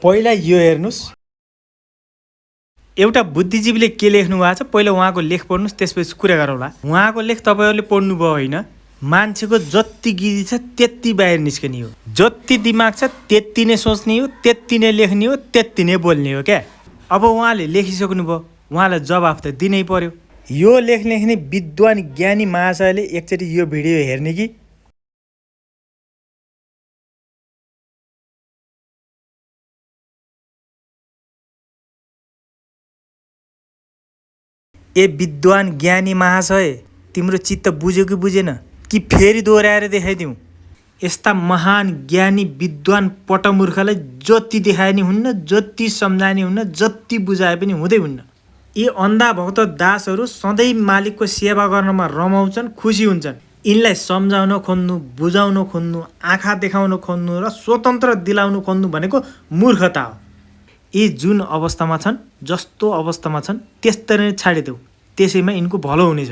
पहिला यो हेर्नुस्, एउटा बुद्धिजीवीले के लेख्नु भएको छ पहिला उहाँको लेख पढ्नुस्, त्यसपछि कुरा गरौँला। उहाँको लेख तपाईँहरूले पढ्नुभयो होइन? मान्छेको जति गिरी छ त्यति बाहिर निस्कने हो, जति दिमाग छ त्यति नै सोच्ने हो, त्यति नै लेख्ने हो, त्यति नै बोल्ने हो क्या। अब उहाँले लेखिसक्नुभयो, उहाँलाई जवाफ त दिनै पर्यो। यो लेख लेख्ने विद्वान ज्ञानी महाशयले एकचोटि यो भिडियो हेर्ने कि ए विद्वान ज्ञानी महाशय, तिम्रो चित्त बुझ्यो कि बुझेन कि फेरि दोहोऱ्याएर देखाइदिउँ? यस्ता महान ज्ञानी विद्वान पटमूर्खलाई जति देखाए नि हुन्न, जति सम्झाए नि हुन्न, जति बुझाए पनि हुँदै हुन्न। यी अन्धा भक्त दासहरू सधैँ मालिकको सेवा गर्नमा रमाउँछन्, खुसी हुन्छन्। यिनलाई सम्झाउन खोज्नु, बुझाउन खोज्नु, आँखा देखाउन खोज्नु र स्वतन्त्र दिलाउन खोज्नु भनेको मूर्खता हो। यी जुन अवस्थामा छन्, जस्तो अवस्थामा छन् त्यस्तै नै छाडिदेऊ, त्यसैमा यिनको भलो हुनेछ।